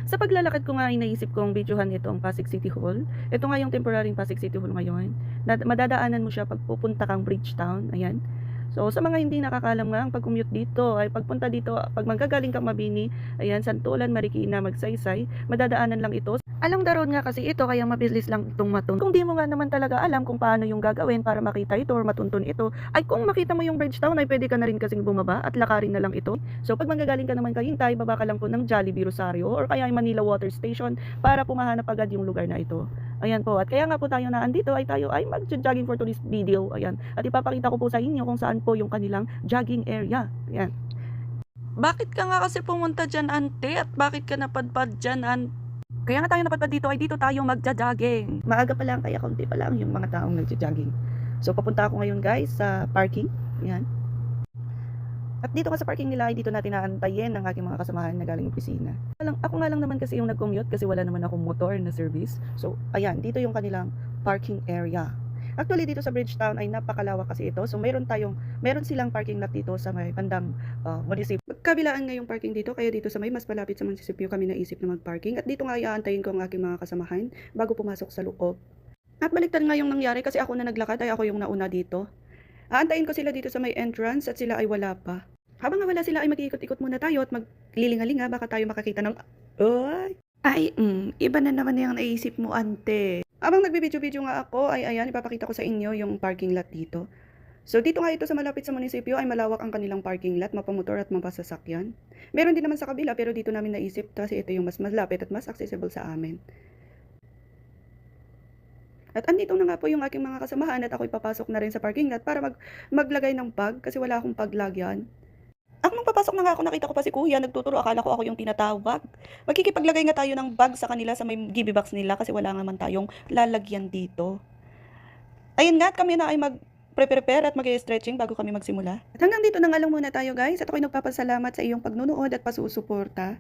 Sa paglalakad ko nga ay naisip kong videohan itong Pasig City Hall. Ito nga yung temporary Pasig City Hall ngayon. Madadaanan mo siya pag pupunta kang Bridgetown. Ayan. So, sa mga hindi nakakalam nga, ang pag-commute dito, ay pagpunta dito, pag manggagaling kang Mabini, ayan, Santulan, Marikina, Magsaysay, madadaanan lang ito. Along the road nga kasi ito, kaya mabilis lang itong matun. Kung di mo nga naman talaga alam kung paano yung gagawin para makita ito or matuntun ito, ay kung makita mo yung Bridgetown, ay pwede ka na rin kasing bumaba at lakarin na lang ito. So, pag manggagaling ka naman kahintay, baba ka lang po ng Jollibee Rosario or kaya yung Manila Water Station para pumahanap agad yung lugar na ito. Ayan po, at kaya nga po tayo na andito ay tayo ay mag-jogging for today's video. Ayan, at ipapakita ko po sa inyo kung saan po yung kanilang jogging area. Ayan. Bakit ka nga kasi pumunta dyan, ante? At bakit ka napadpad dyan, ante? Kaya nga tayo napadpad dito ay dito tayo magja-jogging. Maaga pa lang, kaya kaunti pa lang yung mga taong nagja-jogging. So, papunta ako ngayon guys sa parking. Ayan. At dito nga sa parking nila ay dito natin naantayin ng aking mga kasamahan na galing opisina. Ako nga lang naman kasi yung nag-commute kasi wala naman akong motor na service. So, ayan, dito yung kanilang parking area. Actually, dito sa Bridgetown ay napakalawak kasi ito. So, meron silang parking lot dito sa may bandang munisipyo. Magkabilaan nga yung parking dito, kaya dito sa may mas malapit sa munisipyo kami naisip na mag-parking. At dito nga iaantayin ko ang aking mga kasamahan bago pumasok sa loob. At baliktad nga yung nangyari kasi ako na naglakad ay ako yung nauna dito. Aantayin ko sila dito sa may entrance at sila ay wala pa. Habang wala sila ay mag-iikot-ikot muna tayo at maglilinga-linga baka tayo makakita ng iba na naman yung naisip mo, ante. Habang nagbibideo-video nga ako ay ayan, ipapakita ko sa inyo yung parking lot dito. So dito nga ito sa malapit sa munisipyo ay malawak ang kanilang parking lot, mapamotor at mapasasakyan. Meron din naman sa kabila pero dito namin naisip kasi ito yung mas malapit at mas accessible sa amin. At andito na nga po yung aking mga kasamahan at ako'y papasok na rin sa parking lot para maglagay ng bag kasi wala akong paglagyan. Nung papasok na nga ako, nakita ko pa si kuya, nagtuturo, akala ko ako yung tinatawag. Magkikipaglagay nga tayo ng bag sa kanila sa may give box nila kasi wala naman tayong lalagyan dito. Ayun nga, at kami na ay mag-prepare at mag-stretching bago kami magsimula. At hanggang dito na nga lang muna tayo guys at ako'y nagpapasalamat sa iyong pagnunood at pasusuporta.